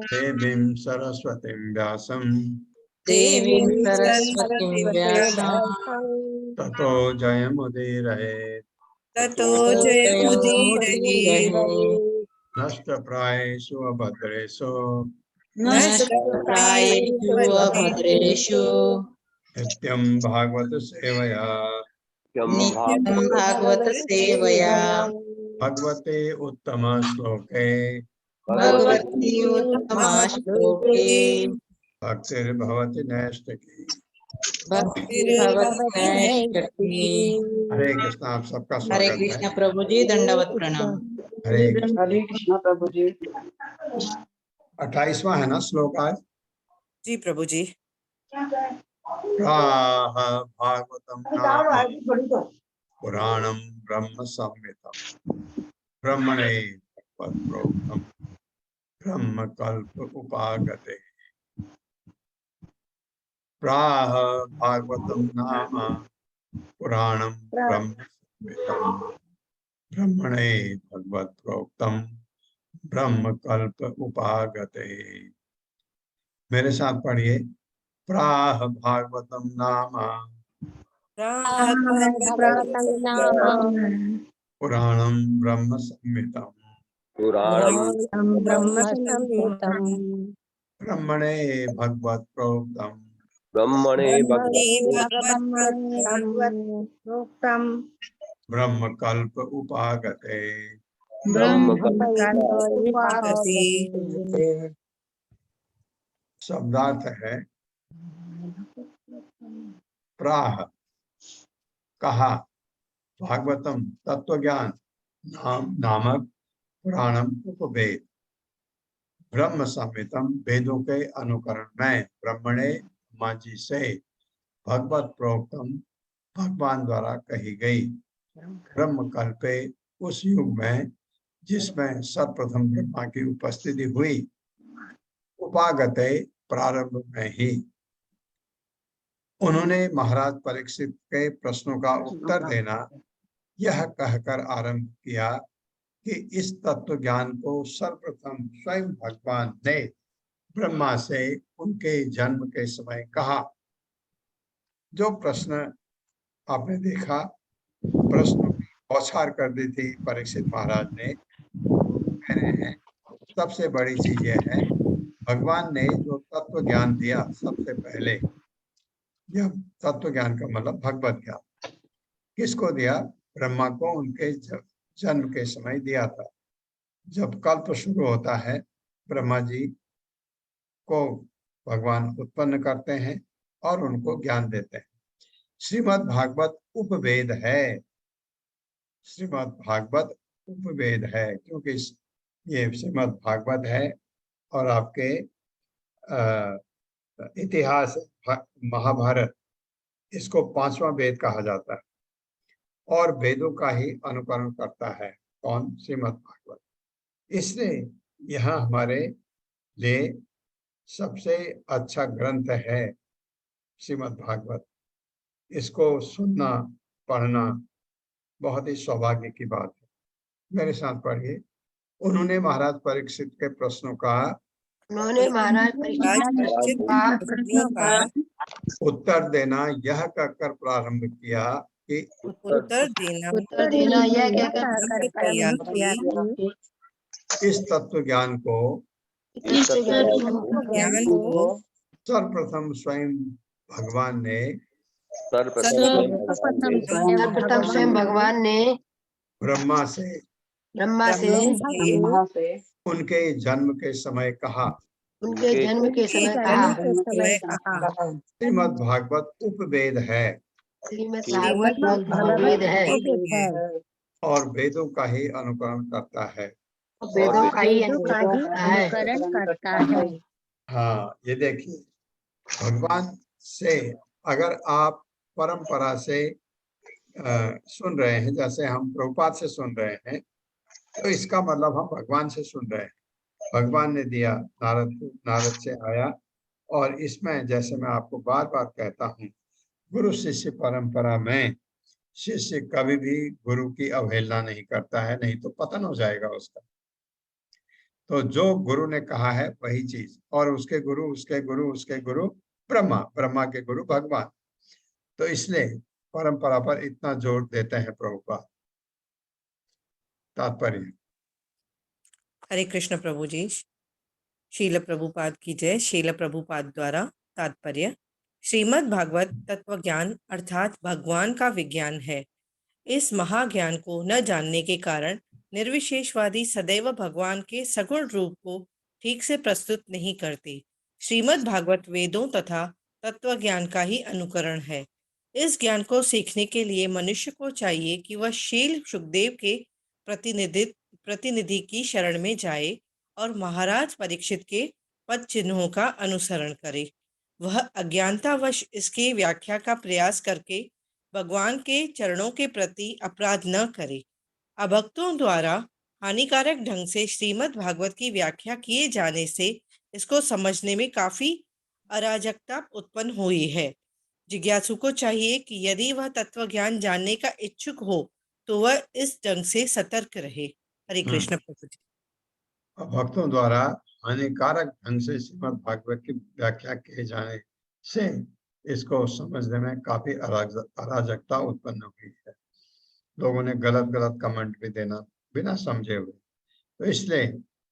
देवीं सरस्वतीं व्यासं देवीं सरस्वतीं व्यासं ततो जयमुदीरये। ततो जयमुदीरये। नष्टप्रायेषु अभद्रेषु नष्टप्रायेषु अभद्रेषु नित्यं भागवत सेवया नित्यं भागवत सेवया भगवते उत्तम श्लोके भगवती उत्तमा श्लोके भक्तिर्भवति नैष्ठिकी। भक्तिर्भवति नैष्ठिकी। हरे कृष्ण। आप सबका हरे स्वागत है। कृष्ण प्रभु जी, दंडवत प्रणाम। हरे कृष्ण। हरे कृष्ण प्रभु जी। 28वां है ना श्लोक आज? जी प्रभु जी। प्राह भागवतम नाम पुराणम ब्रह्म संहितम ब्रह्मणे प्रोक्तम ब्रह्म कल्प उपागते। प्राह भागवतम नाम पुराणम ब्रह्म संहितम ब्रह्मणे भगवत प्रोक्तम ब्रह्म कल्प उपागते। मेरे साथ पढ़िए। प्राह भागवतम नाम पुराणम ब्रह्म संहितम ब्रह्मणे भगवत प्रोक्तम ब्रह्म कल्प उपागते। शब्दार्थ है प्राह कहा, भागवतम तत्व ज्ञान नामक पुराणम उपवेद, ब्रह्म संहितम वेदों के अनुकरण में, ब्रह्मणे माँ जी से, भगवत प्रोक्तम भगवान द्वारा कही गई, ब्रह्म कल्पे उस युग में जिसमें सर्वप्रथम ब्रह्मा की उपस्थिति हुई, उपागते प्रारंभ में ही। उन्होंने महाराज परीक्षित के प्रश्नों का उत्तर देना यह कहकर आरंभ किया कि इस तत्व ज्ञान को सर्वप्रथम स्वयं भगवान ने ब्रह्मा से उनके जन्म के समय कहा। जो प्रश्न आपने देखा, प्रश्नों की बौछार कर दी थी परीक्षित महाराज ने, कह रहे हैं सबसे बड़ी चीज यह है, भगवान ने जो तत्व ज्ञान दिया सबसे पहले, यह तत्व ज्ञान का मतलब भगवत ज्ञान किसको दिया? ब्रह्मा को उनके जन्म के समय दिया था। जब कल्प शुरू होता है, ब्रह्मा जी को भगवान उत्पन्न करते हैं और उनको ज्ञान देते हैं। श्रीमद् भागवत उपवेद है। श्रीमद् भागवत उपवेद है क्योंकि ये श्रीमद् भागवत है और आपके इतिहास महाभारत, इसको 5वां वेद कहा जाता है और वेदों का ही अनुकरण करता है। कौन? श्रीमद् भागवत। इसलिए यह हमारे लिए सबसे अच्छा ग्रंथ है श्रीमद् भागवत। इसको सुनना पढ़ना बहुत ही सौभाग्य की बात है। मेरे साथ पढ़िए। उन्होंने महाराज परीक्षित के प्रश्नों का उत्तर देना यह कहकर प्रारंभ किया कि उत्तर देना यह कहकर किया कि इस तत्व ज्ञान को सर्वप्रथम स्वयं भगवान ने ब्रह्मा से उनके जन्म के समय कहा। श्रीमद् भागवत उपवेद है और वेदों का ही अनुकरण करता है। हाँ, ये देखिए, भगवान से अगर आप परंपरा से सुन रहे हैं, जैसे हम प्रभुपाद से सुन रहे हैं, तो इसका मतलब हम भगवान से सुन रहे हैं। भगवान ने दिया, नारद से आया। और इसमें जैसे मैं आपको बार बार कहता हूँ, गुरु शिष्य परंपरा में शिष्य कभी भी गुरु की अवहेलना नहीं करता है, नहीं तो पतन हो जाएगा उसका। तो जो गुरु ने कहा है वही चीज, और उसके गुरु उसके गुरु उसके गुरु ब्रह्मा, ब्रह्मा के गुरु भगवान। तो इसलिए परंपरा पर इतना जोर देते हैं प्रभुपाद। तात्पर्य। हरे कृष्ण प्रभु जी। शील प्रभुपाद की जय। शील प्रभुपाद द्वारा तात्पर्य। श्रीमद् भागवत तत्व ज्ञान अर्थात भगवान का विज्ञान है। इस महाज्ञान को न जानने के कारण निर्विशेषवादी सदैव भगवान के सगुण रूप को ठीक से प्रस्तुत नहीं करते। श्रीमद् भागवत वेदों तथा तत्व ज्ञान का ही अनुकरण है। इस ज्ञान को सीखने के लिए मनुष्य को चाहिए कि वह शील सुखदेव के प्रतिनिधि की शरण में जाए और महाराज परीक्षित के पद चिन्हों का अनुसरण करे। वह अज्ञानतावश इसकी व्याख्या का प्रयास करके भगवान के चरणों के प्रति अपराध न करे। अभक्तों द्वारा हानिकारक ढंग से श्रीमद् भागवत की व्याख्या किए जाने से इसको समझने में काफी अराजकता उत्पन्न हुई है। जिज्ञासु को चाहिए कि यदि वह तत्व ज्ञान जानने का इच्छुक हो तो वह इस ढंग से सतर्क रहे। हरे कृष्ण प्रभु जी। भक्तों द्वारा हानिकारक ढंग से श्रीमद् भागवत की व्याख्या किए जाने से इसको समझने में काफी अराजकता उत्पन्न हुई है। लोगों ने गलत गलत कमेंट भी देना बिना समझे हुए। तो इसलिए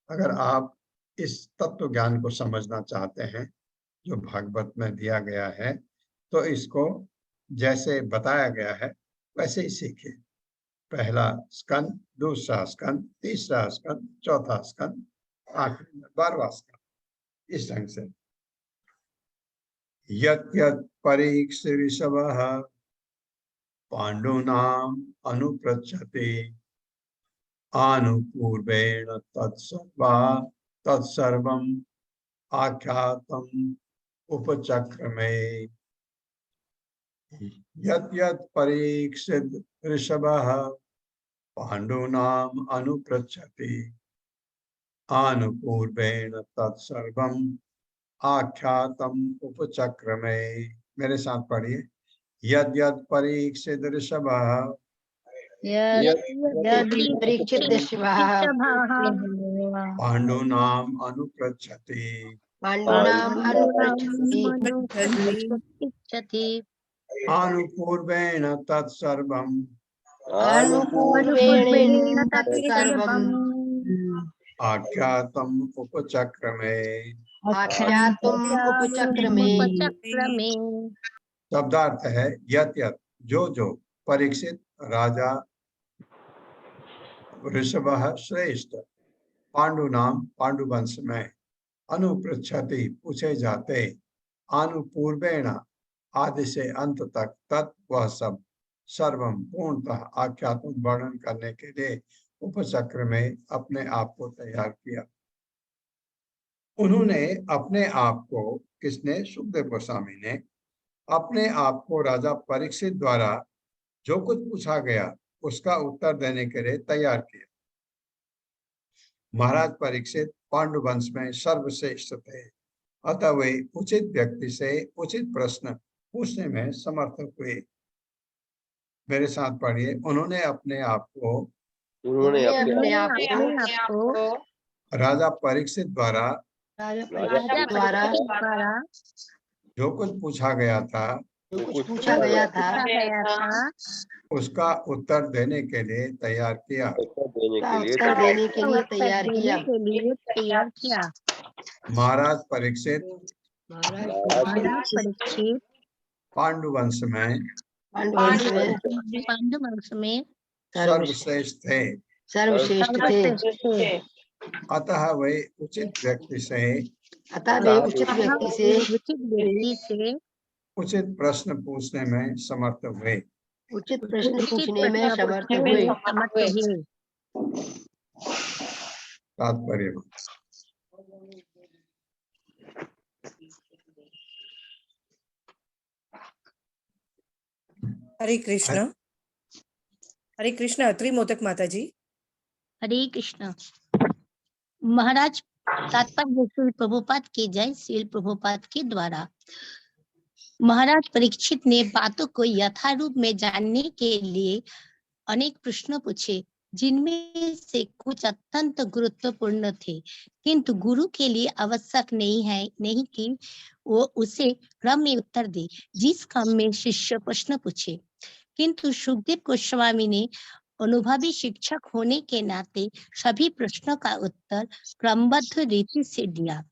अगर आप इस तत्व ज्ञान को समझना चाहते हैं जो भागवत में दिया गया है, तो इसको जैसे बताया गया है वैसे ही सीखिए। पहला स्कंद, दूसरा स्कंद, तीसरा स्कंद, चौथा स्कंद, आखिरी में 12वां स्कंद, इस ढंग से। यत् यत् परीक्षिषवः पांडूनाम अनुपृच्छति आनुपूर्वेण तत्सर्वम् आख्यातम् उपचक्रमे। यत् यत् परीक्षित ऋषभः पांडूनाम अनुपृच्छति आनुपूर्वेण तत्सर्वम् आख्यातम् उपचक्रमे। मेरे साथ पढ़िए। यद् यद् परीक्षित ऋषभः परीक्षित पांडूनाम अनुपृच्छति पांडूनाम अनुपृच्छति आनुपूर्वेण तत्सर्वम् आनुपूर्वेण तत्सर्वम् आख्यातम् उपचक्रमे। आख्यातुम् उपचक्रमे। शब्दार्थ है यत् यत् जो जो, परीक्षित राजा, ऋषभः श्रेष्ठ, पांडुनाम पांडुवंश में, अनुपृच्छति पूछे जाते, आनुपूर्वेण आदि से अंत तक, तत् वह सब, सर्वम पूर्णतः, आख्यातुम वर्णन करने के लिए उपचक्र में अपने आप को तैयार किया। उन्होंने अपने आप को, किसने? सुखदेव गोस्वामी ने अपने आप को राजा परीक्षित द्वारा जो कुछ पूछा गया उसका उत्तर देने के लिए तैयार किया। महाराज परीक्षित पांडुवंश में सर्वश्रेष्ठ थे, अतः वे उचित व्यक्ति से उचित प्रश्न पूछने में समर्थ हुए। मेरे साथ पढ़िए। उन्होंने अपने आप को राजा परीक्षित द्वारा जो कुछ पूछा गया था उसका उत्तर देने के लिए तैयार किया। महाराज परीक्षित पांडुवंश में सर्वश्रेष्ठ थे, अतः वे उचित व्यक्ति से उचित प्रश्न पूछने में समर्थ हुए। तात्पर्य। हरे कृष्ण। हरे कृष्ण। अत्रि मोदक माता जी। हरे कृष्ण। महाराज तात्पर्य श्रील प्रभुपाद की जय। श्रील प्रभुपाद के द्वारा महाराज परीक्षित ने बातों को यथारूप में जानने के लिए अनेक प्रश्न पूछे। जिनमें से कुछ अत्यंत गुरुत्वपूर्ण थे, किंतु गुरु के लिए आवश्यक नहीं कि वो उसे क्रम में उत्तर दे जिस क्रम में शिष्य प्रश्न पूछे। किंतु सुखदेव गोस्वामी ने अनुभवी शिक्षक होने के नाते सभी प्रश्नों का उत्तर क्रमबद्ध रीति से दिया,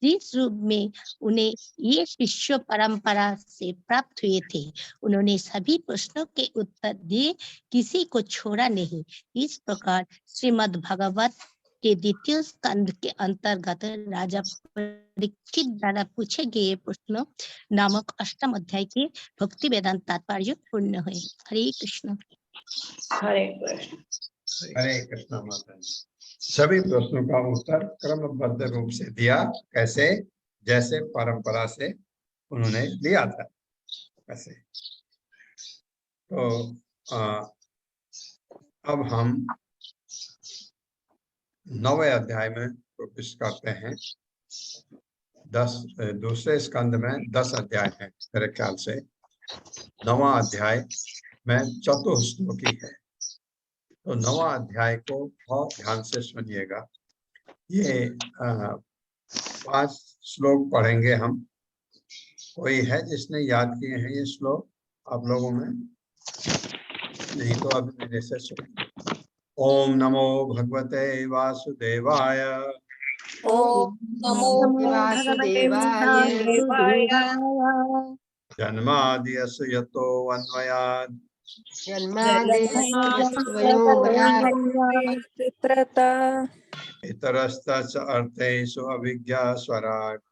जिस रूप में उन्हें ये शिष्य परंपरा से प्राप्त हुए थे। उन्होंने सभी प्रश्नों के उत्तर दिए, किसी को छोड़ा नहीं। इस प्रकार श्रीमद् भागवत के द्वितीय स्कंद के अंतर्गत राजा परीक्षित द्वारा पूछे गए प्रश्न नामक अष्टम अध्याय के भक्ति वेदांत तात्पर्य पूर्ण हुए। हरे कृष्ण। हरे कृष्ण। हरे कृष्ण माता जी। सभी प्रश्नों का उत्तर क्रमबद्ध रूप से दिया। कैसे? जैसे परंपरा से उन्होंने लिया था वैसे। तो अब हम 9वें अध्याय में प्रवेश करते हैं। दूसरे स्कंद में 10 अध्याय है मेरे ख्याल से। 9वां अध्याय में 4 श्लोकी है। तो 9वां अध्याय को बहुत ध्यान से सुनिएगा। ये 5 श्लोक पढ़ेंगे हम। कोई है जिसने याद किए हैं ये श्लोक आप लोगों में? नहीं तो अभी मेरे से सुनिए। ओम नमो भगवते वासुदेवाय। ओम नमो वासुदेवाय। जन्माद्यस्य यतो अन्वयात् इतरस्तस्य अर्थेषु अभिज्ञा स्वराट्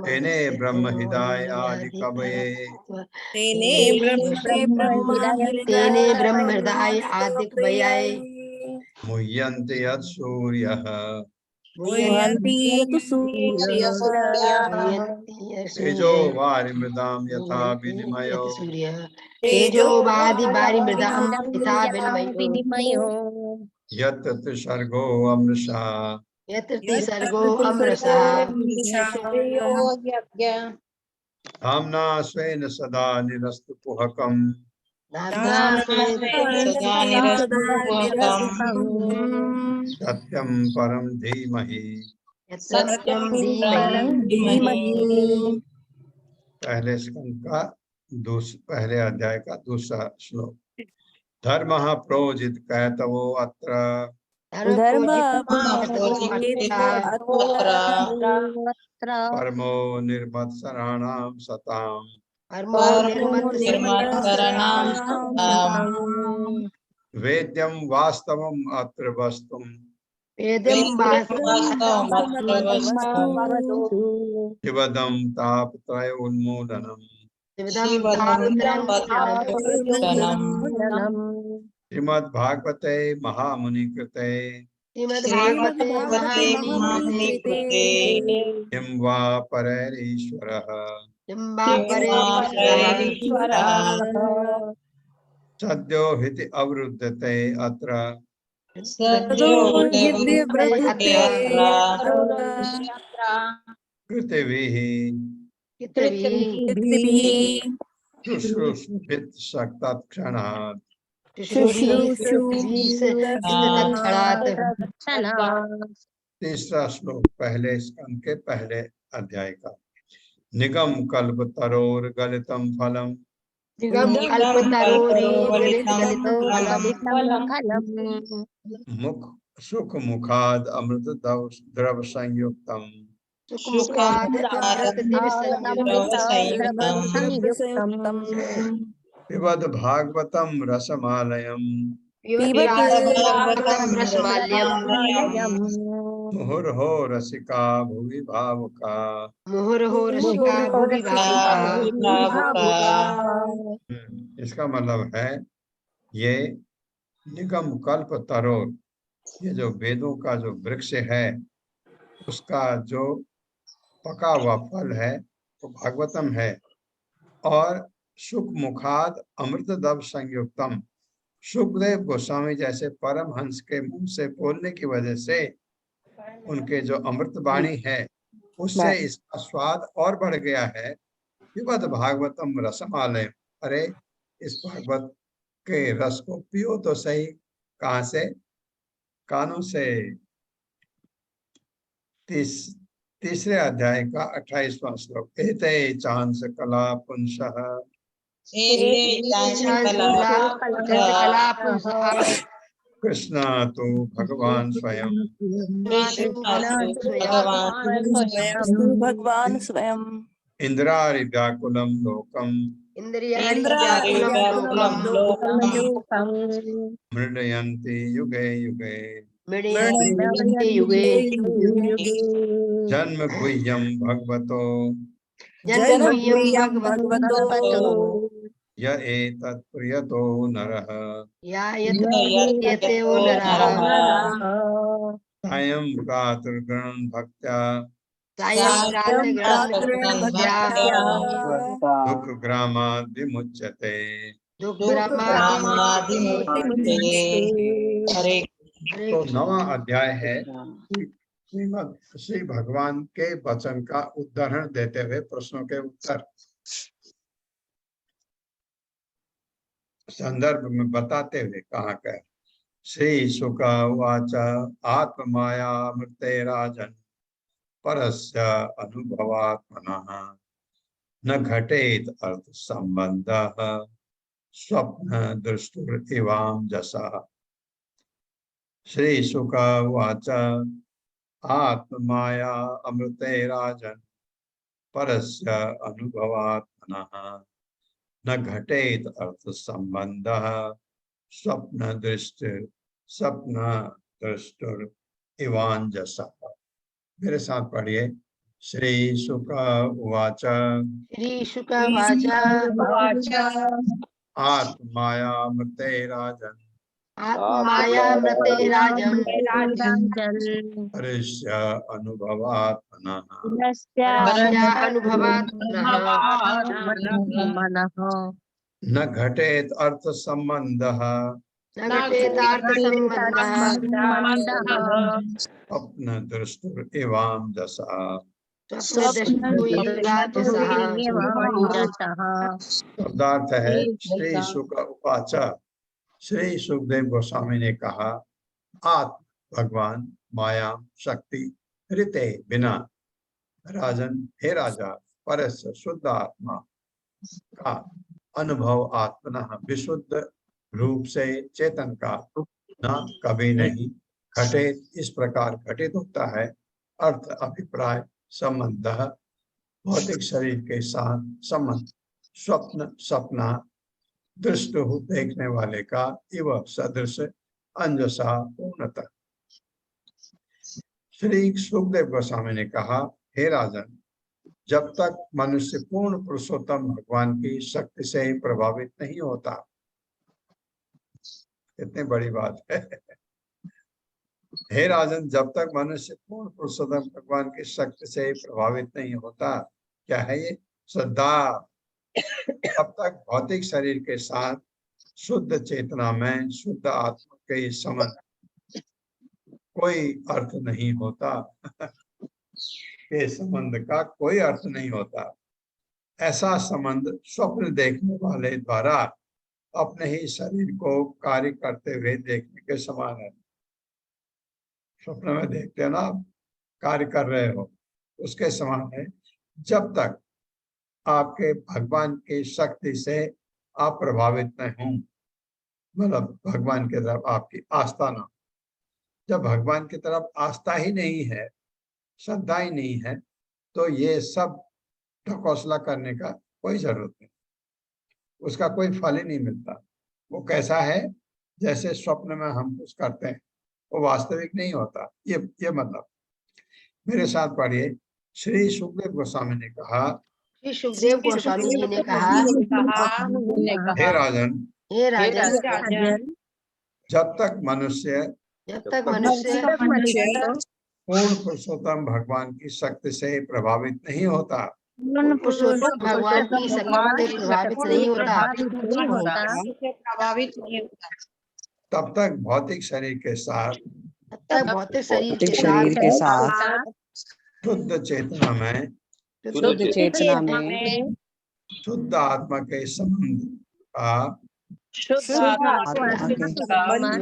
तेने ब्रह्म हृदय आदि कवये ब्रह्म हृदय आदि कवये मुह्यन्ते यत् सूर्यः तेजो वारिमृदां यथा विनिमयो तेजो वारिमृदां यथा विनिमयो यत् त्रिसर्गो अमृषा यत्र त्रिसर्गो अमृषा धाम्ना स्वेन सदा निरस्तकुहकम् सत्यं परं धीमहि। सत्यं धीमहि। पहले स्कंद का पहले अध्याय का दूसरा श्लोक। धर्मः प्रोजित कैतवो अत्र परमो निर्मत्सराणां सताम् वेद्यं वास्तवम् अत्र वस्तुम् शिवदं तापत्रय उन्मूलनम् श्रीमद्भागवते महामुनि कृते किं वा परैरीश्वरः सद्यो हिति अवरुद्धते अत्र पृथिवीः शुश्रूषित तत्क्षणात्। तीसरा श्लोक पहले स्कंद के पहले अध्याय का। निगम कल्प तरोर गलितम फलम मुख सुख मुखाद अमृत द्रव संयुक्तम पिबद भागवतम रसमालयम मुहुर्हो रसिका भुवि भावुका। इसका मतलब है ये निगम कल्प तरोर, ये जो वेदों का जो वृक्ष है उसका जो पका हुआ फल है वो भागवतम है। और सुख मुखाद अमृतदव संयुक्तम, सुखदेव गोस्वामी जैसे परमहंस के मुंह से बोलने की वजह से उनके जो अमृत वाणी है उससे इसका स्वाद और बढ़ गया है। पिबद भागवतम रसमालय, अरे इस भागवत के रस को पियो तो सही। कहाँ से? कानों से। तीसरे अध्याय का 28वां श्लोक। एते चांस कला पुंसः कृष्ण तो भगवान स्वयं भगवान स्वयं इंद्रारि व्याकुलं लोकम मृडयन्ति युगे युगे युगे जन्म गुह्यं भगवतो जन्म भगवतो य एतत् प्रियतो नरः यते वो नरः सायं प्रातर्गणं भक्त्या दुःखग्रामाद् विमुच्यते। तो 9वां अध्याय है श्रीमद् श्री भगवान के वचन का उदाहरण देते हुए प्रश्नों के उत्तर संदर्भ में बताते हुए कहा गया। श्री शुक उवाच आत्ममायामृते राजन् परस्य अनुभवात्मनः न घटेत अर्थ संबंधः स्वप्न दृष्टुरिवांजसा। श्री शुक उवाच आत्ममाया अमृते राजन् परस्य अनुभवात्मनः न घटेत अर्थ संबंधः स्वप्न दृष्टुर इवांजसा। मेरे साथ पढ़िए। श्री शुक उवाच आत्मायामृते राजन् परस्य अनुभवात्मनः न घटेत अर्थ संबंधः स्वप्न दृष्टुर इवांजसा। शब्दार्थ है श्री शुक उवाच। श्री सुखदेव गोस्वामी ने कहा आत्म भगवान माया शक्ति ऋते बिना राजन हे राजा परस्य शुद्ध आत्मा का अनुभव आत्मना विशुद्ध रूप से चेतन का न कभी नहीं घटित इस प्रकार घटित होता है। अर्थ अभिप्राय संबंध भौतिक शरीर के साथ संबंध स्वप्न सपना दृष्ट देखने वाले का इव सदृश अंजसा पूर्णतः। श्री सुखदेव गोस्वामी ने कहा हे राजन जब तक मनुष्य पूर्ण पुरुषोत्तम भगवान की शक्ति से प्रभावित नहीं होता। इतनी बड़ी बात है। हे राजन जब तक मनुष्य पूर्ण पुरुषोत्तम भगवान की शक्ति से प्रभावित नहीं होता। क्या है ये? श्रद्धा। तब तक भौतिक शरीर के साथ शुद्ध चेतना में शुद्ध आत्मा के संबंध कोई अर्थ नहीं होता। के संबंध का कोई अर्थ नहीं होता। ऐसा संबंध स्वप्न देखने वाले द्वारा अपने ही शरीर को कार्य करते हुए देखने के समान है। स्वप्न में देखते हैं ना, कार्य कर रहे हो, उसके समान है। जब तक आपके भगवान की शक्ति से आप प्रभावित न हों, मतलब भगवान की तरफ आपकी आस्था ना, जब भगवान की तरफ आस्था ही नहीं है, श्रद्धा ही नहीं है, तो ये सब ढकोसला करने का कोई जरूरत नहीं, उसका कोई फल ही नहीं मिलता। वो कैसा है? जैसे स्वप्न में हम कुछ करते हैं, वो वास्तविक नहीं होता। ये मतलब मेरे साथ पढ़िए। श्री सुखदेव गोस्वामी ने कहा श्री सुखदेव गोस्वामी जी ने कहा हे राजन जब तक मनुष्य पूर्ण पुरुषोत्तम भगवान की शक्ति से प्रभावित नहीं होता, भगवान की शक्ति से प्रभावित नहीं होता, तब तक भौतिक शरीर के साथ शुद्ध चेतना में शुद्ध आत्मा के संबंध का शुद्ध आत्मा आत्मा आत्मा के के संबंध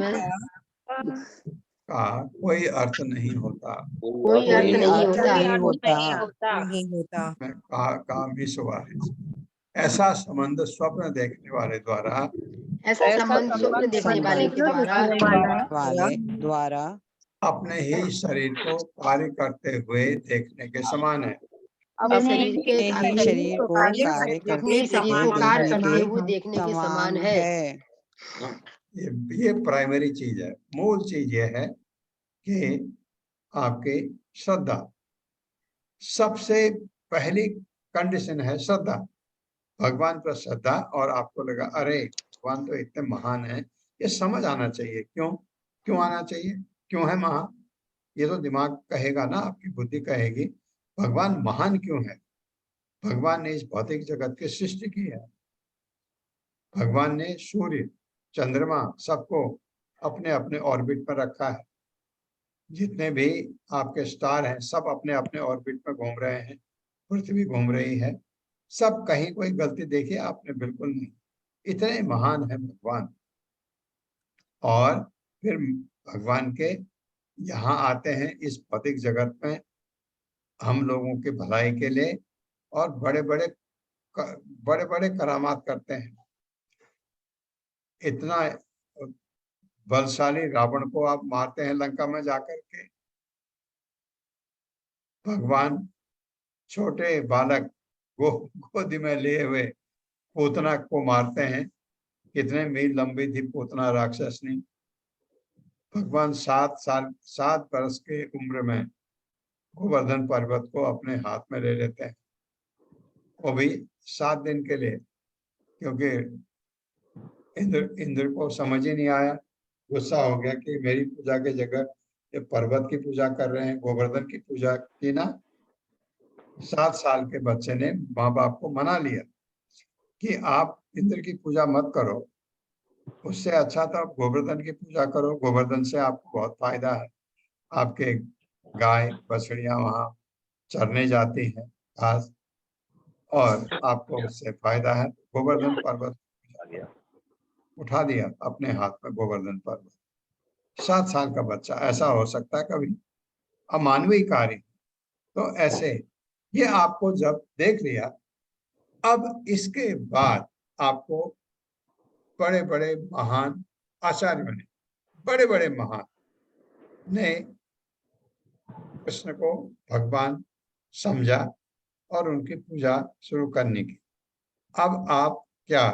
का कोई अर्थ नहीं होता। कोई अर्थ नहीं कोई होता। अर्थ नहीं होता। नहीं होता। मैं कहा मिस हुआ है। ऐसा संबंध स्वप्न देखने वाले द्वारा ऐसा ऐसा संबंध स्वप्न देखने वाले के द्वारा अपने ही शरीर को कार्य करते हुए देखने के समान है। अपने शरीर के अपने ही शरीर को कार्य अपने करते शरीर को हुए कार्य देखने करते के हुए देखने के समान समान है। है। ये प्राइमरी चीज है। मूल चीज ये है कि आपकी श्रद्धा, सबसे पहली कंडीशन है श्रद्धा, भगवान पर श्रद्धा। और आपको लगा अरे भगवान तो इतने महान है, ये समझ आना चाहिए। क्यों आना चाहिए? क्यों है महान? ये तो दिमाग कहेगा ना, आपकी बुद्धि कहेगी भगवान महान क्यों है। भगवान ने इस भौतिक जगत की सृष्टि की है। भगवान ने सूर्य, चंद्रमा सबको अपने अपने ऑर्बिट पर रखा है। जितने भी आपके स्टार हैं सब अपने अपने ऑर्बिट में घूम रहे हैं। पृथ्वी घूम रही है। सब कहीं कोई गलती देखी आपने? बिल्कुल नहीं। इतने महान है भगवान। और फिर भगवान के यहाँ आते हैं इस भौतिक जगत में हम लोगों की भलाई के लिए, और बड़े बड़े करामात करते हैं। इतना बलशाली रावण को आप मारते हैं लंका में जाकर के। भगवान छोटे बालक गोदी में लिए हुए पूतना को मारते हैं। कितने मील लंबी थी पूतना राक्षसनी। भगवान 7 वर्ष के उम्र में गोवर्धन पर्वत को अपने हाथ में ले लेते हैं, वो भी 7 दिन के लिए। क्योंकि इंद्र को समझ ही नहीं आया, गुस्सा हो गया कि मेरी पूजा की जगह ये पर्वत की पूजा कर रहे हैं, गोवर्धन की पूजा की ना। 7 साल के बच्चे ने माँ बाप को मना लिया कि आप इंद्र की पूजा मत करो, उससे अच्छा तो आप गोवर्धन की पूजा करो। गोवर्धन से आपको बहुत फायदा है। आपके गाय बछड़ियां वहां चरने जाती हैं घास, और आपको उससे फायदा है। गोवर्धन पर्वत उठा दिया अपने हाथ में गोवर्धन पर्वत। 7 साल का बच्चा, ऐसा हो सकता है कभी? अमानवीय कार्य। तो ऐसे ये आपको जब देख लिया, अब इसके बाद आपको बड़े बड़े महान आचार्य बने, बड़े बड़े महान ने कृष्ण को भगवान समझा और उनकी पूजा शुरू करने की। अब आप क्या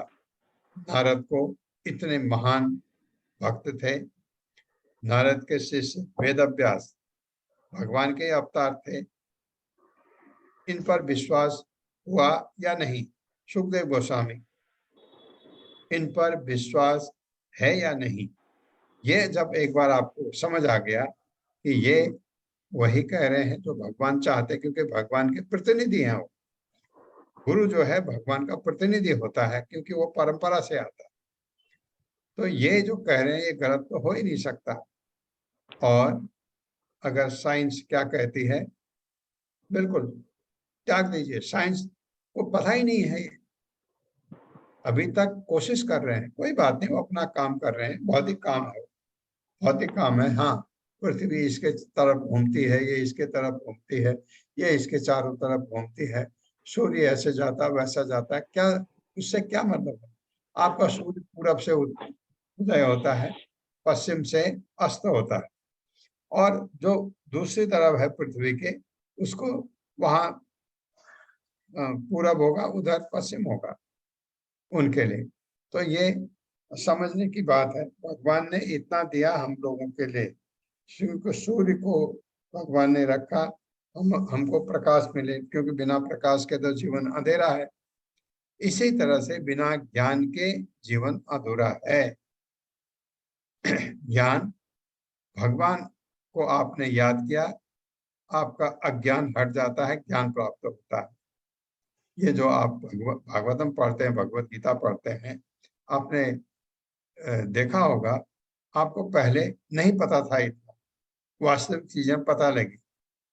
नारद को इतने महान भक्त थे, नारद के शिष्य वेदव्यास भगवान के अवतार थे, इन पर विश्वास हुआ या नहीं? सुखदेव गोस्वामी, इन पर विश्वास है या नहीं? ये जब एक बार आपको समझ आ गया कि ये वही कह रहे हैं जो भगवान चाहते, क्योंकि भगवान के प्रतिनिधि हैं वो। गुरु जो है भगवान का प्रतिनिधि होता है, क्योंकि वो परंपरा से आता है। तो ये जो कह रहे हैं ये गलत तो हो ही नहीं सकता। और अगर साइंस क्या कहती है, बिल्कुल त्याग दीजिए, साइंस को पता ही नहीं है। अभी तक कोशिश कर रहे हैं, कोई बात नहीं, वो अपना काम कर रहे हैं। भौतिक काम है, भौतिक काम है। हाँ, पृथ्वी इसके तरफ घूमती है, ये इसके तरफ घूमती है, ये इसके चारों तरफ घूमती है। सूर्य ऐसे जाता वैसा जाता है, क्या उससे क्या मतलब है? आपका सूर्य पूरब से उदय होता है, पश्चिम से अस्त होता है, और जो दूसरी तरफ है पृथ्वी के, उसको वहां पूरब होगा, उधर पश्चिम होगा उनके लिए। तो ये समझने की बात है। भगवान ने इतना दिया हम लोगों के लिए। सूर्य को भगवान ने रखा, हमको प्रकाश मिले, क्योंकि बिना प्रकाश के तो जीवन अंधेरा है। इसी तरह से बिना ज्ञान के जीवन अधूरा है। ज्ञान, भगवान को आपने याद किया, आपका अज्ञान हट जाता है, ज्ञान प्राप्त होता है। ये जो आप भागवतम पढ़ते हैं, भगवत गीता पढ़ते हैं, आपने देखा होगा, आपको पहले नहीं पता था इतना, वास्तविक चीजें पता लगी,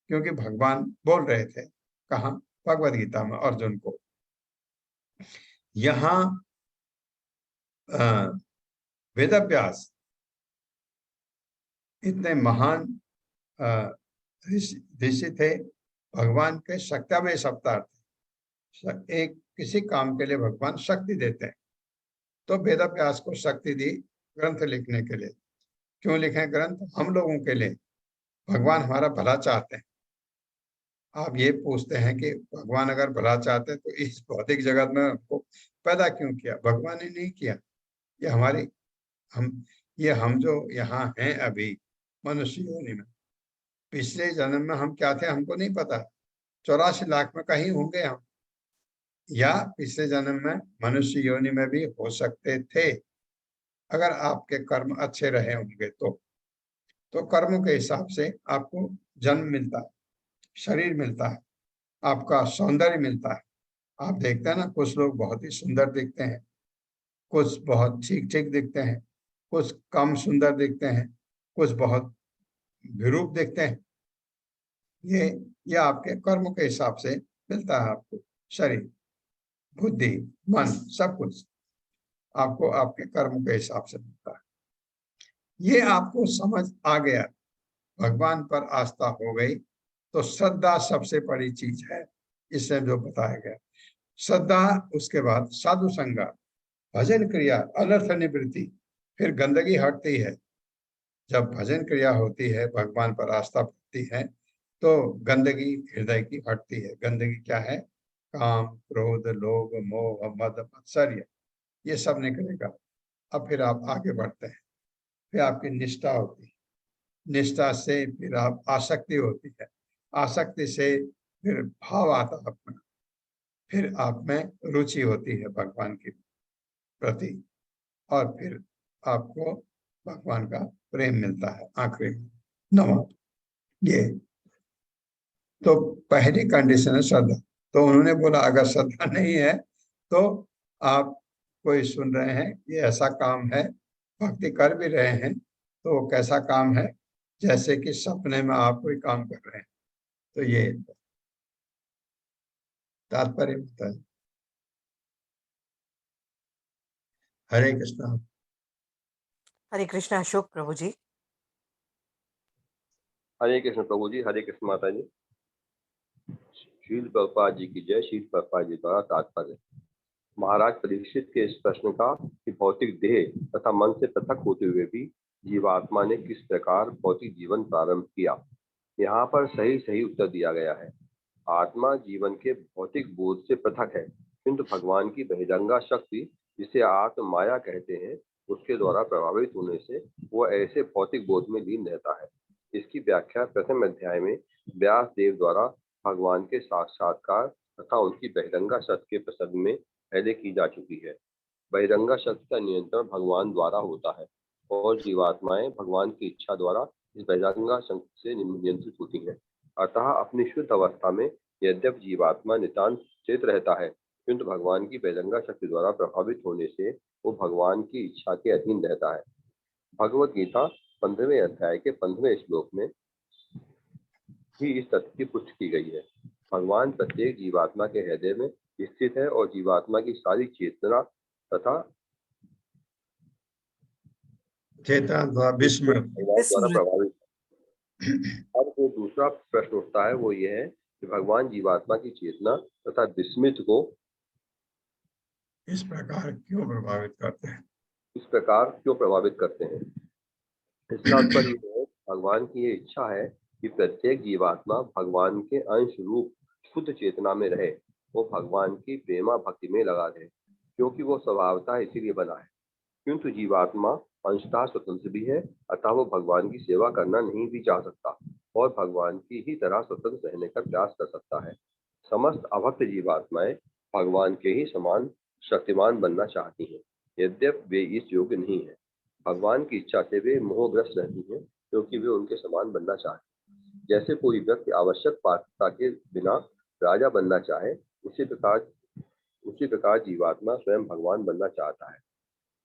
क्योंकि भगवान बोल रहे थे। कहाँ? भगवत गीता में अर्जुन को। यहाँ वेदव्यास इतने महान ऋषि थे, भगवान के शक्तिवेश अवतार थे। एक किसी काम के लिए भगवान शक्ति देते हैं, तो वेदव्यास को शक्ति दी ग्रंथ लिखने के लिए। क्यों लिखे ग्रंथ? हम लोगों के लिए। भगवान हमारा भला चाहते हैं। आप ये पूछते हैं कि भगवान अगर भला चाहते तो इस भौतिक जगत में हमको पैदा क्यों किया? भगवान ने नहीं किया। ये हमारी हम जो यहाँ हैं अभी मनुष्य योनि में, पिछले जन्म में हम क्या थे हमको नहीं पता। 84 लाख में कहीं होंगे हम, या पिछले जन्म में मनुष्य योनि में भी हो सकते थे, अगर आपके कर्म अच्छे रहे होंगे तो कर्मों के हिसाब से आपको जन्म मिलता है, शरीर मिलता है, आपका सौंदर्य मिलता है। आप देखते हैं ना, कुछ लोग बहुत ही सुंदर दिखते हैं, कुछ बहुत ठीक ठीक दिखते हैं, कुछ कम सुंदर दिखते हैं, कुछ बहुत विरूप दिखते हैं। ये आपके कर्म के हिसाब से मिलता है आपको। शरीर, बुद्धि, मन, सब कुछ आपको आपके कर्म के हिसाब से मिलता है। ये आपको समझ आ गया, भगवान पर आस्था हो गई, तो श्रद्धा सबसे बड़ी चीज है। इससे जो बताया गया, श्रद्धा, उसके बाद साधु संग, भजन क्रिया, अनर्थ निवृत्ति, फिर गंदगी हटती है। जब भजन क्रिया होती है, भगवान पर आस्था बढ़ती है, तो गंदगी हृदय की हटती है। गंदगी क्या है? काम, क्रोध, लोभ, मोह, मद, मत्सर्य, ये सब निकलेगा। अब फिर आप आगे बढ़ते हैं, फिर आपकी निष्ठा होती है, निष्ठा से फिर आप आसक्ति होती है, आसक्ति से फिर भाव आता है अपना, फिर आप में रुचि होती है भगवान के प्रति, और फिर आपको भगवान का प्रेम मिलता है आखिरी में, नमः। ये तो पहली कंडीशन है श्रद्धा। तो उन्होंने बोला अगर श्रद्धा नहीं है तो आप कोई सुन रहे हैं, ये ऐसा काम है, भक्ति कर भी रहे हैं, तो वो कैसा काम है? जैसे कि सपने में आप कोई काम कर रहे हैं। तो ये तात्पर्य होता है। हरे कृष्णा। हरे कृष्णा अशोक प्रभु जी। हरे कृष्ण प्रभु जी, हरे कृष्ण माता जी। शील प्रभुपाद जी की जय। शील प्रभुपाद जी द्वारा तात्पर्य। महाराज परीक्षित के इस प्रश्न का कि भौतिक देह तथा मन से पृथक होते हुए भी जीवात्मा ने किस प्रकार भौतिक जीवन प्रारंभ किया, यहाँ पर सही सही उत्तर दिया गया है। आत्मा जीवन के भौतिक बोध से पृथक है, किंतु भगवान की बहिरंगा शक्ति, जिसे आत्म माया कहते हैं, उसके द्वारा प्रभावित होने से वो ऐसे भौतिक बोध में लीन रहता है। इसकी व्याख्या प्रथम अध्याय में व्यास देव द्वारा भगवान के साक्षात्कार तथा उनकी बहिरंगा शक्ति के प्रसंग में पहले की जा चुकी है। बहिरंगा शक्ति का नियंत्रण भगवान द्वारा होता है और जीवात्माएं भगवान की इच्छा द्वारा इस बहिरंगा शक्ति से नियंत्रित होती हैं। अतः अपनी शुद्ध अवस्था में यद्यप जीवात्मा नितांत चेत रहता है, किंतु भगवान की बहिरंगा शक्ति द्वारा प्रभावित होने से वो भगवान की इच्छा के अधीन रहता है। भगवत गीता 15वें अध्याय के 15वें श्लोक में भी इस तथ्य की पुष्टि की गई है। भगवान प्रत्येक जीवात्मा के हृदय में स्थित है और जीवात्मा की सारी चेतना तथा द्वारा प्रभावित है। अब जो दूसरा प्रश्न उठता है वो ये है कि भगवान जीवात्मा की चेतना तथा विस्मृत को इस प्रकार क्यों प्रभावित करते हैं? इसका उत्तर ये है, भगवान की ये इच्छा है कि प्रत्येक जीवात्मा भगवान के अंश रूप शुद्ध चेतना में रहे, वो भगवान की प्रेमा भक्ति में लगा रहे, क्योंकि वो स्वभावतः इसीलिए बना है। किंतु जीवात्मा अंशतः स्वतंत्र भी है, अतः वो भगवान की सेवा करना नहीं भी चाह सकता और भगवान की ही तरह स्वतंत्र रहने का प्रयास कर सकता है। समस्त अभक्त जीवात्माएं भगवान के ही समान शक्तिमान बनना चाहती हैं, यद्यप वे इस योग्य नहीं है। भगवान की इच्छा से वे मोहग्रस्त रहती हैं, क्योंकि वे उनके समान बनना चाहते हैं। जैसे कोई व्यक्ति आवश्यक पात्रता के बिना राजा बनना चाहे, उसी प्रकार जीवात्मा स्वयं भगवान बनना चाहता है,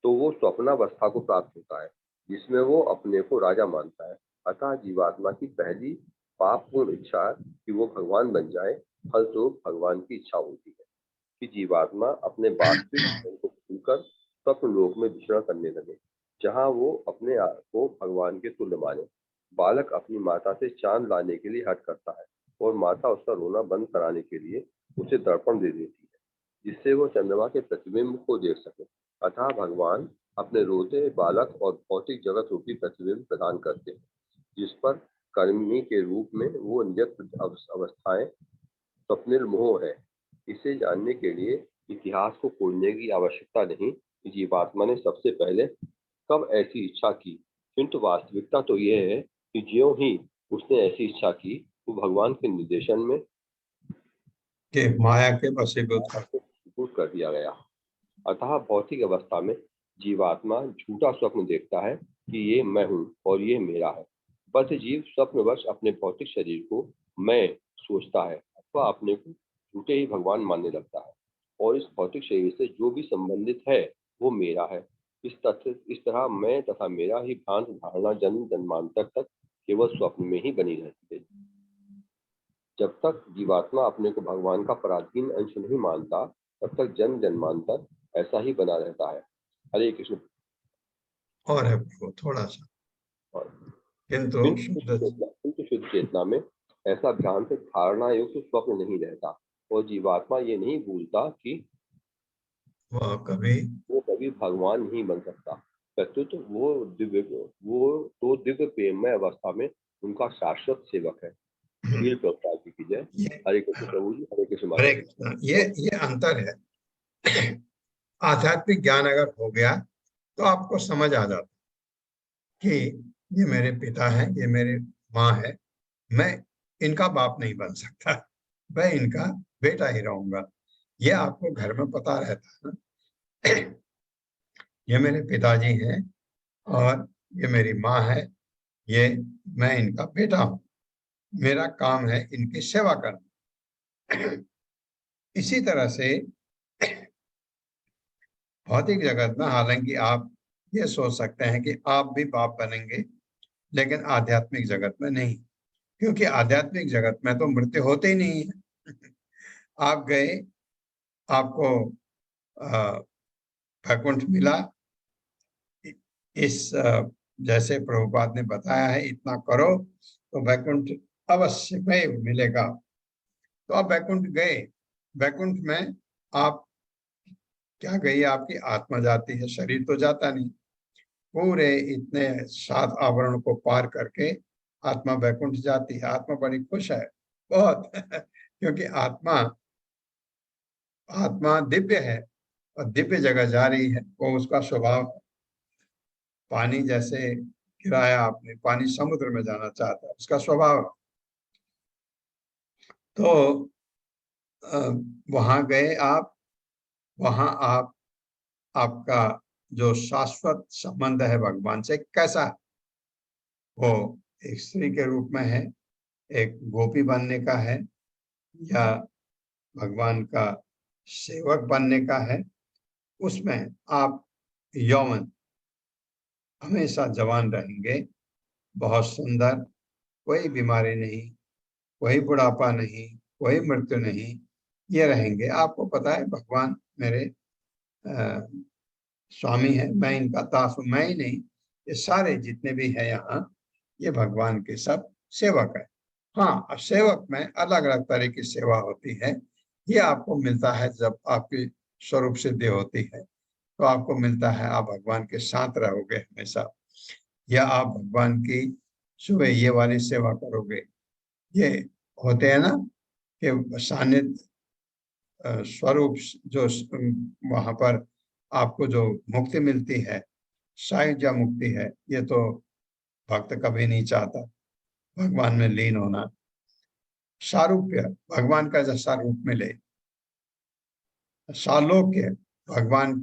तो वो स्वप्नावस्था को प्राप्त होता है, जिसमें वो अपने को राजा मानता है। अतः जीवात्मा की पहली पापपूर्ण इच्छा कि वो भगवान बन जाए, फलस्वरूप भगवान की इच्छा होती है। कि जीवात्मा अपने वास्तविक स्वयं को भूलकर स्वप्न लोक में विचरण करने लगे, जहाँ वो अपने आप को भगवान के तुल्य माने। बालक अपनी माता से चांद लाने के लिए हट करता है और माता उसका रोना बंद कराने के लिए उसे दर्पण दे देती है, जिससे वो चंद्रमा के प्रतिबिंब को देख सके। अतः भगवान अपने रोते बालक और भौतिक जगत रूपी प्रतिबिंब प्रदान करते हैं, जिस पर कर्मी के रूप में वो नियत अवस्थाएं स्वप्निल मोह है। इसे जानने के लिए इतिहास को खोजने की आवश्यकता नहीं कि जीवात्मा ने सबसे पहले कब ऐसी इच्छा की, किंतु वास्तविकता तो यह है कि ज्यों ही उसने ऐसी इच्छा की, वो भगवान के निर्देशन में कि माया के वशीभूत कर वशीभूत कर दिया गया। अतः भौतिक अवस्था में जीवात्मा झूठा स्वप्न देखता है कि ये मैं हूँ और ये मेरा है। बस जीव स्वप्नवश अपने भौतिक शरीर को मैं सोचता है अथवा अपने को झूठे ही भगवान मानने लगता है, और इस भौतिक शरीर से जो भी संबंधित है वो मेरा है। इस तरह मैं तथा मेरा ही भ्रांत धारणा जन्म जन्मांतर तक केवल स्वप्न में ही बनी रहती है। जब तक जीवात्मा अपने को भगवान का पराधीन अंश नहीं मानता, तब तक जन्म जन्मांतर ऐसा ही बना रहता है। हरे कृष्ण। और है प्रभु थोड़ा सा, और किंतु शुद्ध चेतना में ऐसा भ्रांत धारणा युक्त स्वप्न नहीं रहता, और जीवात्मा ये नहीं भूलता कि वो कभी भगवान नहीं बन सकता। प्रत्युत वो दिव्य प्रेममय अवस्था में उनका शाश्वत सेवक है। वीर प्रभुपाद जी की जय। हरे कृष्ण प्रभु जी। हरे कृष्ण माता हरे कृष्ण। ये अंतर है। आध्यात्मिक ज्ञान अगर हो गया तो आपको समझ आ जाता कि ये मेरे पिता है, ये मेरे माँ है, मैं इनका बाप नहीं बन सकता, मैं इनका बेटा ही रहूंगा। ये आपको घर में पता रहता है। ये मेरे पिताजी हैं और ये मेरी माँ है, ये मैं इनका बेटा हूं, मेरा काम है इनकी सेवा करना। इसी तरह से भौतिक जगत में हालांकि आप ये सोच सकते हैं कि आप भी बाप बनेंगे, लेकिन आध्यात्मिक जगत में नहीं, क्योंकि आध्यात्मिक जगत में तो मृत्यु होते ही नहीं है। आप गए, आपको वैकुंठ मिला, इस जैसे प्रभुपाद ने बताया है इतना करो तो वैकुंठ अवश्य में मिलेगा। तो आप वैकुंठ गए, वैकुंठ में आप क्या गई, आपकी आत्मा जाती है, शरीर तो जाता नहीं। पूरे इतने 7 आवरण को पार करके आत्मा वैकुंठ जाती है। आत्मा बड़ी खुश है बहुत, क्योंकि आत्मा दिव्य है और दिव्य जगह जा रही है। वो उसका स्वभाव है। पानी जैसे गिराया आपने, पानी समुद्र में जाना चाहता है, उसका स्वभाव। तो वहां गए आप, वहां आपका जो शाश्वत संबंध है भगवान से कैसा है, वो एक स्त्री के रूप में है, एक गोपी बनने का है, या भगवान का सेवक बनने का है। उसमें आप यौवन हमेशा जवान रहेंगे, बहुत सुंदर, कोई बीमारी नहीं, कोई बुढ़ापा नहीं, कोई मृत्यु नहीं, ये रहेंगे। आपको पता है भगवान मेरे स्वामी है, मैं इनका दास हूं, मैं ही नहीं, ये सारे जितने भी है यहाँ, ये भगवान के सब सेवक है। हाँ, अब सेवक में अलग अलग तरह की सेवा होती है। ये आपको मिलता है जब आपकी स्वरूप सिद्धि होती है, तो आपको मिलता है आप भगवान के साथ रहोगे हमेशा, या आप भगवान की सुबह ये वाली सेवा करोगे। ये होते हैं ना कि सानिध्य स्वरूप, जो वहां पर आपको जो मुक्ति मिलती है, सायुज्य मुक्ति है, ये तो भक्त कभी नहीं चाहता, भगवान में लीन होना। सारूप्य, भगवान का जैसा रूप मिले, सालोक्य, भगवान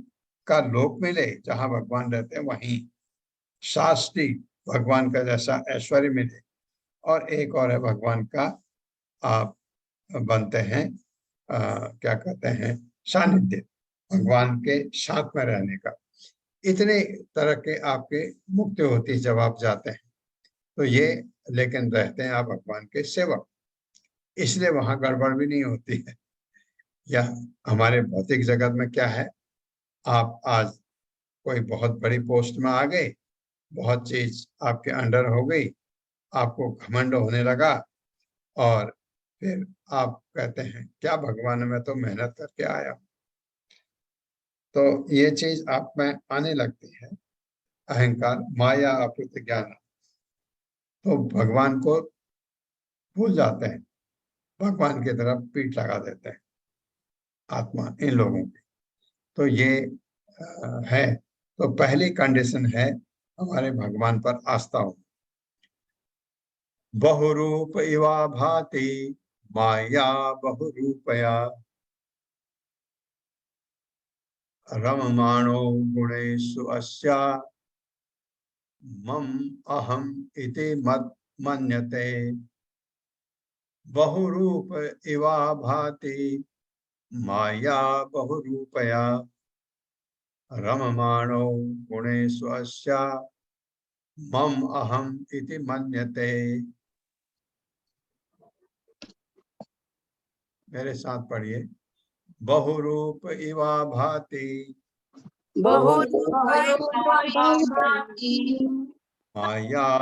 का लोक मिले, जहां भगवान रहते हैं वहीं। शास्त्री, भगवान का जैसा ऐश्वर्य मिले। और एक और है भगवान का आप बनते हैं क्या कहते हैं, सानिध्य, भगवान के साथ में रहने का। इतने तरह के आपके मुक्ति होती है जब आप जाते हैं। तो ये लेकिन रहते हैं आप भगवान के सेवक, इसलिए वहां गड़बड़ भी नहीं होती है। यह हमारे भौतिक जगत में क्या है, आप आज कोई बहुत बड़ी पोस्ट में आ गए, बहुत चीज आपके अंडर हो गई, आपको घमंड होने लगा और फिर आप कहते हैं क्या भगवान, मैं तो मेहनत करके आया हूं। तो ये चीज आप में आने लगती है, अहंकार, माया, अप्रत ज्ञान। तो भगवान को भूल जाते हैं, भगवान की तरफ पीठ लगा देते हैं आत्मा इन लोगों की। तो ये है। तो पहली कंडीशन है हमारे भगवान पर आस्था हो। बहुरूप इवा भाति माया बहुरूपया रममाणो गुणेषु अस्या मम अहम इति मन्यते। बहुरूप इवा भाति माया बहुरूपया रममाणो गुणेषु अस्या मम अहम इति मन्यते। मेरे साथ पढ़िए। बहुरूप इवा भाति माया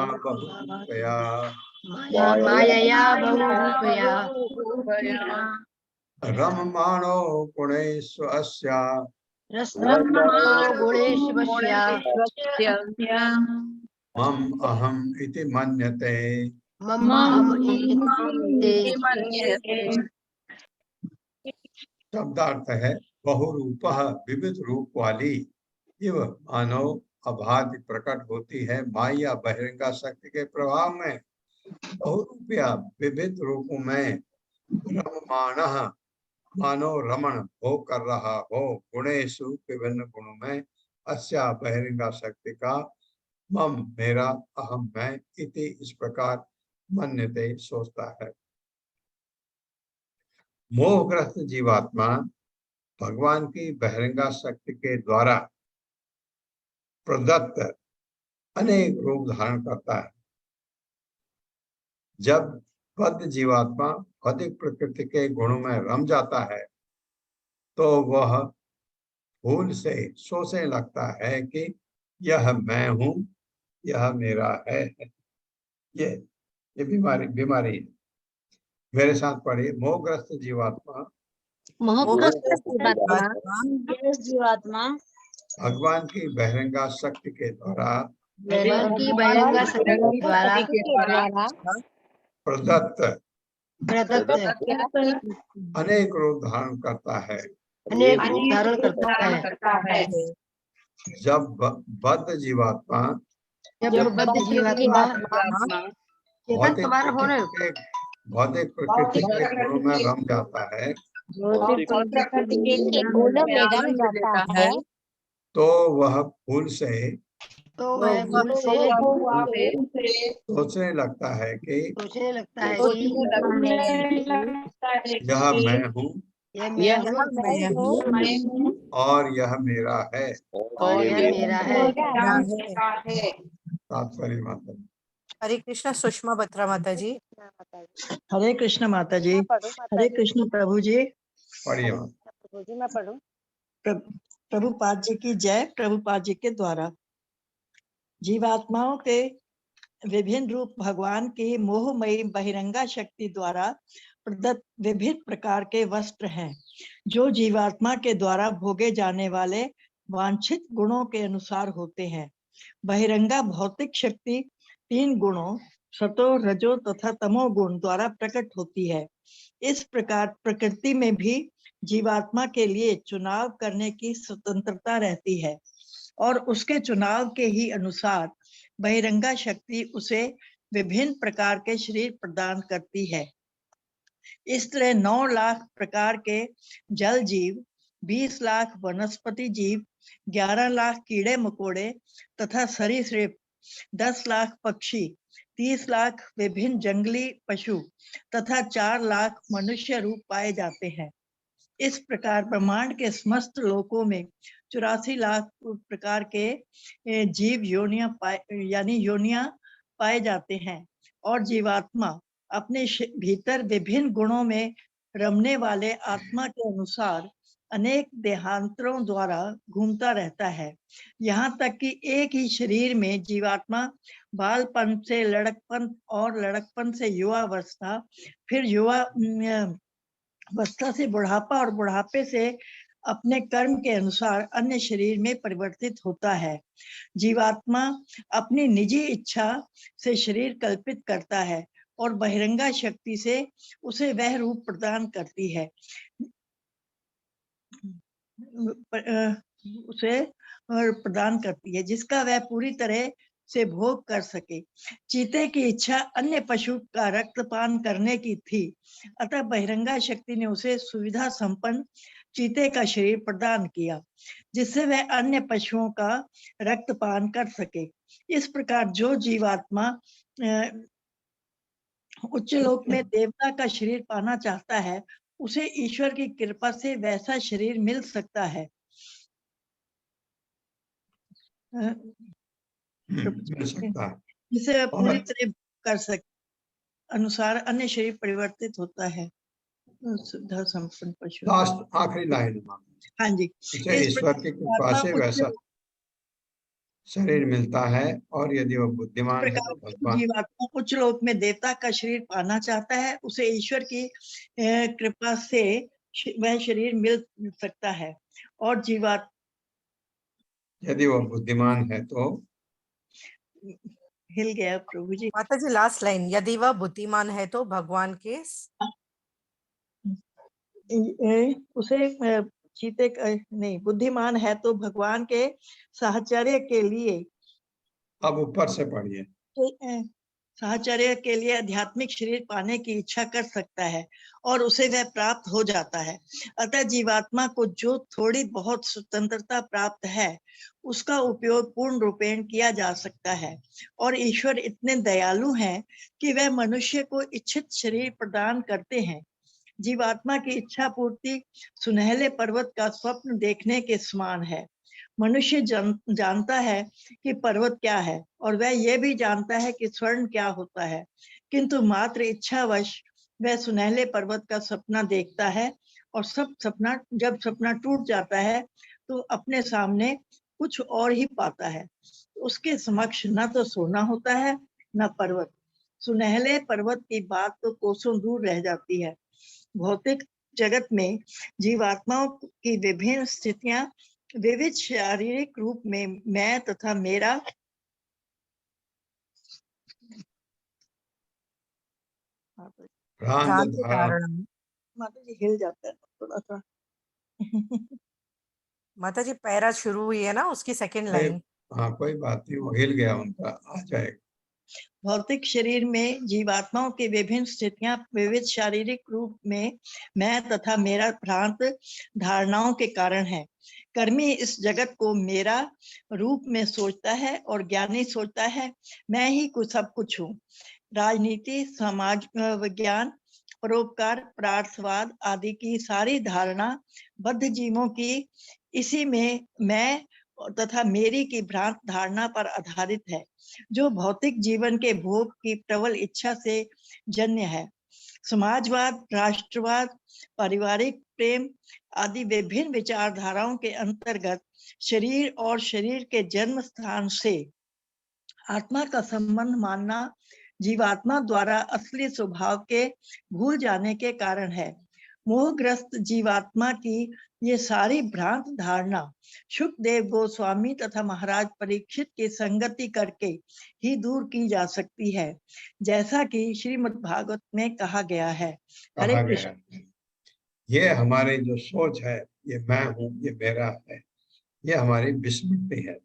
बहुरूपया मायया बहुरूपया रममाणो गुणेषु अस्या रसमाणो गुणेषु वश्या मम अहम इति मन्यते। मम अहम् इति शब्दार्थ है बहुरूपः, विविध रूप वाली, इव मानव अभाति प्रकट होती है माया बहिरंगा शक्ति के प्रभाव में। बहुरूपया विविध रूपों में रममाणः मानो रमण भोग कर रहा हो, गुणेषु विभिन्न गुणों में, अस्या बहिरंगा शक्ति का, मम मेरा, अहम मैं, इति इस प्रकार मन्यते सोचता है। मोहग्रस्त जीवात्मा भगवान की बहिरंगा शक्ति के द्वारा प्रदत्त अनेक रूप धारण करता है। जब बद्ध जीवात्मा भौतिक प्रकृति के गुणों में रम जाता है तो वह भूल से सोचने लगता है कि यह मैं हूं, यह मेरा है। ये बीमारी है। मेरे साथ पढ़िए। मोहग्रस्त जीवात्मा जीवात्मा भगवान की बहिरंगा शक्ति के द्वारा भगवान की बहिरंगा शक्ति के द्वारा प्रदत्त प्रदत्त अनेक रूप धारण करता है। अनेक रूप धारण करता है। जब बद्ध जीवात्मा जब बद्ध जीवात्मा भौतिक प्रकृति के गुणों में रम जाता है तो वह भूल से सोचने लगता है कि यह मैं हूँ और यह मेरा है। तात्पर्य माता जी। हरे कृष्णा। सुषमा बत्रा माता जी। हरे कृष्ण माता जी। हरे कृष्ण प्रभु जी। पढ़िए। मैं पढ़ूं। प्रभुपाद जी की जय। प्रभुपाद जी के द्वारा जीवात्माओं के विभिन्न रूप भगवान की मोहमयी बहिरंगा शक्ति द्वारा प्रदत्त विभिन्न प्रकार के वस्त्र हैं, जो जीवात्मा के द्वारा भोगे जाने वाले वांछित गुणों के अनुसार होते हैं। बहिरंगा भौतिक शक्ति 3 गुणों सतो, रजो तथा तमो गुण द्वारा प्रकट होती है। इस प्रकार प्रकृति में भी जीवात्मा के लिए चुनाव करने की स्वतंत्रता रहती है और उसके चुनाव के ही अनुसार बहिरंगा शक्ति उसे विभिन्न प्रकार के शरीर प्रदान करती है। इस तरह 9 लाख प्रकार के जल जीव, 20 लाख वनस्पति जीव, 11 लाख कीड़े मकोड़े तथा सरीसृप, 10 लाख पक्षी, 30 लाख विभिन्न जंगली पशु तथा 4 लाख मनुष्य रूप पाए जाते हैं। इस प्रकार ब्रह्मांड के समस्त लोकों में 84 लाख प्रकार के जीव योनियां पाए जाते हैं और जीवात्मा अपने भीतर विभिन्न गुणों में रमने वाले आत्मा के अनुसार अनेक देहांतरों द्वारा घूमता रहता है। यहाँ तक कि एक ही शरीर में जीवात्मा बालपन से लड़कपन और लड़कपन से युवावस्था, फिर युवा अवस्था से बुढ़ापा और बुढ़ापे से अपने कर्म के अनुसार अन्य शरीर में परिवर्तित होता है। जीवात्मा अपनी निजी इच्छा से शरीर कल्पित करता है और बहिरंगा शक्ति से उसे वह रूप प्रदान करती है जिसका वह पूरी तरह से भोग कर सके। चीते की इच्छा अन्य पशु का रक्तपान करने की थी, अतः बहिरंगा शक्ति ने उसे सुविधा संपन्न चीते का शरीर प्रदान किया, जिससे वह अन्य पशुओं का रक्तपान कर सके। इस प्रकार जो जीवात्मा उच्च लोक में देवता का शरीर पाना चाहता है, उसे ईश्वर की कृपा से वैसा शरीर मिल सकता है। मिल सकता है, जिसे पूरी और तरह कर सके अनुसार अन्य शरीर परिवर्तित होता है। सुविधा संपन्न पशु। लास्ट आखिरी लाइन। हाँ जी, उसे इस ईश्वर प्रकार की कृपा से जीवात्मा वैसा शरीर मिलता है, और यदि वह इस बुद्धिमान है प्रकार तो भगवान। जीवात्मा उच्च लोक में देवता का शरीर पाना चाहता है, उसे ईश्वर की कृपा से वह शरीर मिल सकता है। और जीवात्मा यदि वह बुद्धिमान है तो हिल गया प्रभु जी। माता जी लास्ट लाइन, यदि वह बुद्धिमान है तो भगवान के उसे चीते नहीं, बुद्धिमान है तो भगवान के साहचर्य के लिए, अब ऊपर से पढ़िए। साहचर्य के लिए आध्यात्मिक शरीर पाने की इच्छा कर सकता है और उसे वह प्राप्त हो जाता है। अतः जीवात्मा को जो थोड़ी बहुत स्वतंत्रता प्राप्त है, उसका उपयोग पूर्ण रूपेण किया जा सकता है। और ईश्वर इतने दयालु हैं कि वह मनुष्य को इच्छित शरीर प्रदान करते हैं। जीवात्मा की इच्छा पूर्ति सुनहले पर्वत का स्वप्न देखने के समान है। मनुष्य जानता है कि पर्वत क्या है, और वह यह भी जानता है कि स्वर्ण क्या होता है, किंतु मात्र इच्छावश वह सुनहले पर्वत का सपना देखता है, और जब सपना टूट जाता है तो अपने सामने कुछ और ही पाता है। उसके समक्ष न तो सोना होता है न पर्वत। सुनहले पर्वत की बात तो कोसों दूर रह जाती है। भौतिक जगत में जीवात्माओं की विभिन्न स्थितियां विविध शारीरिक रूप में मैं तथा मेरा भ्रांत धारणा। माता जी हिल जाता है थोड़ा सा। माता जी पैरा शुरू हुई है ना, उसकी सेकंड लाइन। हाँ कोई बात नहीं, वो हिल गया, उनका आ जाएगा। भौतिक शरीर में जीवात्माओं की विभिन्न स्थितियां विविध शारीरिक रूप में मैं तथा मेरा भ्रांत धारणाओं के कारण है। कर्मी इस जगत को मेरा रूप में सोचता है और ज्ञानी सोचता है मैं ही सब कुछ हूँ। राजनीति, समाज विज्ञान, परोपकार, परार्थवाद आदि की सारी धारणा बद्ध जीवों की इसी में मैं तथा मेरी की भ्रांत धारणा पर आधारित है, जो भौतिक जीवन के भोग की प्रबल इच्छा से जन्य है। समाजवाद, राष्ट्रवाद, पारिवारिक प्रेम आदि विभिन्न विचारधाराओं के अंतर्गत शरीर और शरीर के जन्म स्थान से आत्मा का संबंध मानना जीवात्मा द्वारा असली स्वभाव के भूल जाने के कारण है। मोहग्रस्त जीवात्मा की ये सारी भ्रांत धारणा शुकदेव गोस्वामी तथा महाराज परीक्षित की संगति करके ही दूर की जा सकती है, जैसा कि श्रीमद् भागवत में कहा गया है। हरे कहा कृष्ण। गया है, ये हमारी जो सोच है, ये मैं हूँ, ये मेरा है, ये हमारी विस्मृति है।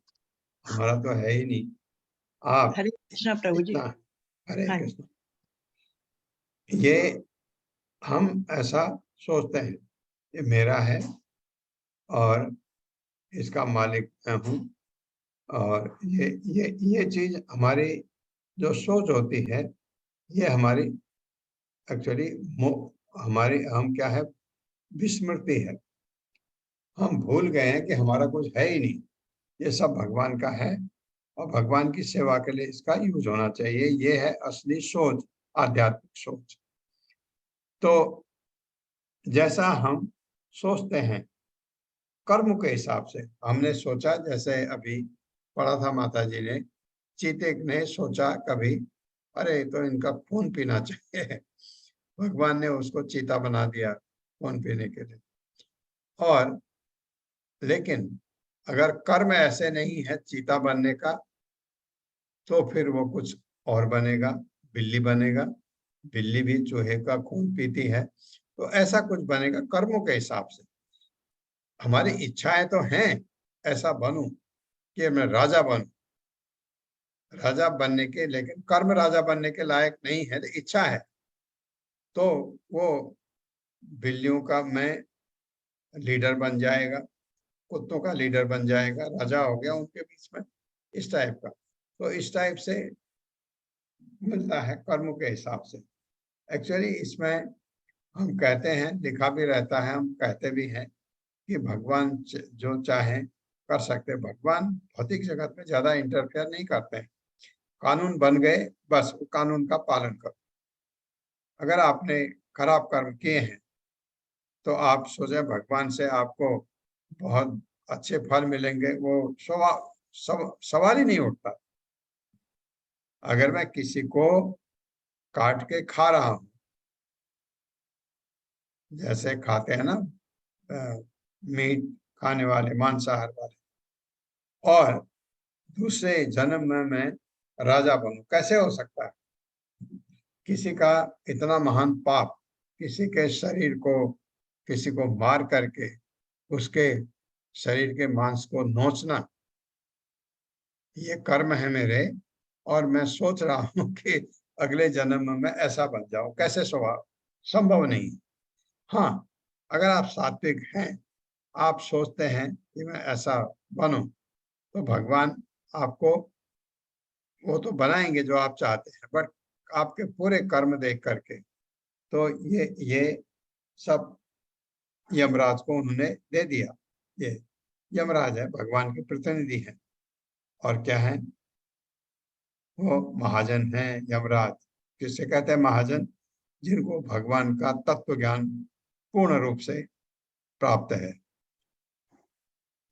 हमारा तो है ही नहीं। आप हरे कृष्ण प्रभु जी। इतना, हरे हाँ। कृष्ण, ये हम ऐसा सोचते हैं ये मेरा है और इसका मालिक मैं हूँ, और ये चीज हमारी जो सोच होती है, ये हमारी एक्चुअली हमारी हम क्या है, विस्मृति है। हम भूल गए हैं कि हमारा कुछ है ही नहीं, ये सब भगवान का है, और भगवान की सेवा के लिए इसका यूज होना चाहिए। ये है असली सोच, आध्यात्मिक सोच। तो जैसा हम सोचते हैं कर्म के हिसाब से। हमने सोचा, जैसे अभी पढ़ा था माता जी ने, चीते ने सोचा कभी, अरे तो इनका खून पीना चाहिए, भगवान ने उसको चीता बना दिया खून पीने के लिए। और लेकिन अगर कर्म ऐसे नहीं है चीता बनने का, तो फिर वो कुछ और बनेगा, बिल्ली बनेगा। बिल्ली भी चूहे का खून पीती है, तो ऐसा कुछ बनेगा कर्मों के हिसाब से। हमारी इच्छाएं तो हैं ऐसा बनूं कि मैं राजा बनूं, राजा बनने के, लेकिन कर्म राजा बनने के लायक नहीं है, तो इच्छा है। तो वो बिल्लियों का मैं लीडर बन जाएगा, कुत्तों का लीडर बन जाएगा, राजा हो गया उनके बीच में, इस टाइप का। तो इस टाइप से मिलता है कर्मों के हिसाब से। एक्चुअली इसमें हम कहते हैं, लिखा भी रहता है, हम कहते भी हैं कि भगवान जो चाहे कर सकते हैं। भगवान भौतिक जगत में ज्यादा इंटरफेयर नहीं करते हैं। कानून बन गए, बस कानून का पालन करो। अगर आपने खराब कर्म किए हैं तो आप सोचे भगवान से आपको बहुत अच्छे फल मिलेंगे, वो सवाल ही नहीं उठता। अगर मैं किसी को काट के खा रहा हूं, जैसे खाते हैं ना मीट खाने वाले, मांसाहार वाले, और दूसरे जन्म में मैं राजा बनूं, कैसे हो सकता है? किसी का इतना महान पाप, किसी के शरीर को, किसी को मार करके उसके शरीर के मांस को नोचना, ये कर्म है मेरे, और मैं सोच रहा हूं कि अगले जन्म में मैं ऐसा बन जाऊं, कैसे स्वभाव? संभव नहीं। हाँ, अगर आप सात्विक हैं, आप सोचते हैं कि मैं ऐसा बनूं, तो भगवान आपको वो तो बनाएंगे जो आप चाहते हैं, बट आपके पूरे कर्म देख करके। तो ये सब यमराज को उन्होंने दे दिया। ये यमराज है, भगवान के प्रतिनिधि हैं। और क्या है? वो महाजन है यमराज। किससे कहते हैं महाजन? जिनको भगवान का तत्व ज्ञान पूर्ण रूप से प्राप्त है।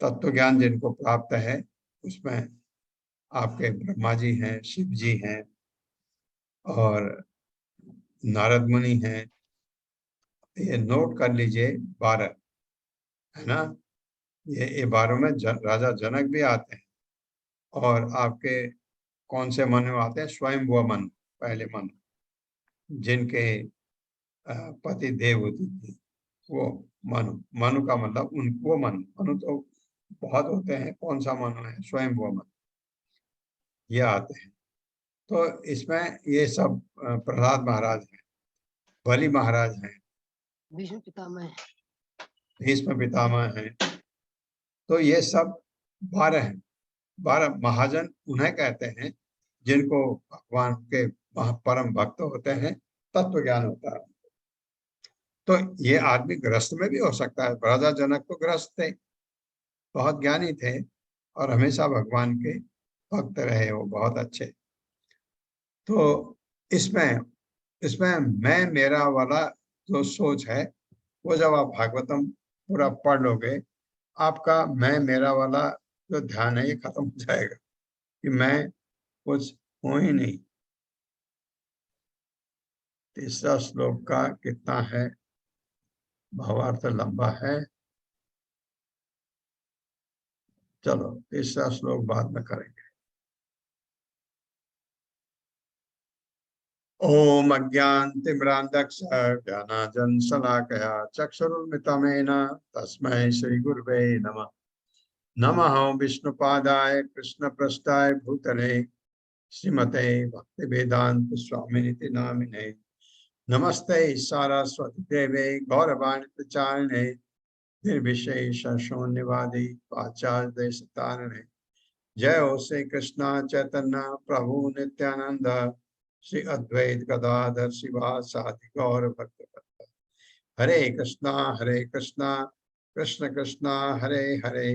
तत्व ज्ञान जिनको प्राप्त है, उसमें आपके ब्रह्मा जी हैं, शिव जी हैं, और नारद मुनि हैं। ये नोट कर लीजिए, 12 है ना। ये 12 में राजा जनक भी आते हैं। और आपके कौन से मनु आते हैं? स्वयंभुव मनु, पहले मनु, जिनके पति देवहूति थी, वो मनु। मनु का मतलब वो मनु। मनु तो बहुत होते हैं, कौन सा मनु है? स्वयंभुव मनु, ये आते हैं। तो इसमें ये सब प्रहलाद महाराज हैं, बलि महाराज हैं, विष्णु पितामह है। भीष्म पितामह हैं। तो ये सब 12 हैं। 12 महाजन उन्हें कहते हैं जिनको भगवान के परम भक्त होते हैं, तत्व ज्ञान होता है। तो ये आदमी गृहस्थ में भी हो सकता है। राजा जनक तो गृहस्थ थे, बहुत ज्ञानी थे, और हमेशा भगवान के भक्त रहे, वो बहुत अच्छे। तो इसमें इसमें मैं मेरा वाला जो सोच है, वो जब आप भागवतम पूरा पढ़ लोगे, आपका मैं मेरा वाला जो ध्यान है ये खत्म हो जाएगा कि मैं कुछ हूं ही नहीं। तीसरा श्लोक का कितना है? भावार्थ लंबा है, चलो तीसरा श्लोक बाद में करेंगे। ओम अज्ञानतिमिरान्धस्य ज्ञानाञ्जनशलाकया चक्षुरुन्मिलितं तस्मै श्रीगुरुवे नमः। नमः विष्णुपादाय कृष्णप्रेष्ठाय भूतले श्रीमते भक्तिवेदांत स्वामिनिति नामिने। नमस्ते सारस्वती देवे गौरवाणी प्रचारिणे निर्विशेष शून्यवादी पाश्चात्य देशतारिणे। जय हो श्री कृष्ण चैतन्य प्रभु नित्यानंद श्री अद्वैत गदाधर शिवासादि गौर भक्त। हरे कृष्णा कृष्ण कृष्णा हरे हरे,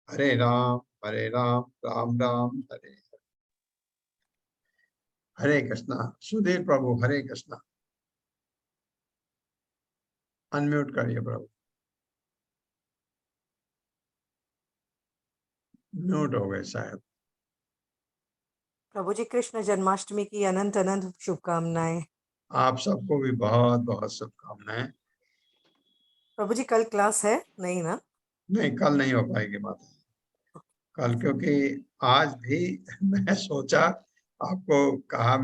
हरे राम राम राम हरे हरे। हरे कृष्णा। सुधीर प्रभु, हरे कृष्णा। अनम्यूट करिए प्रभु। म्यूट हो गए शायद। प्रभु जी, कृष्ण जन्माष्टमी की अनंत अनंत शुभकामनाएं। आप सबको भी बहुत बहुत शुभकामनाएं। प्रभु जी, कल क्लास है नहीं ना? नहीं, कल नहीं हो पाएगी माता, कल क्योंकि आज भी मैं सोचा, आपको कहा मैं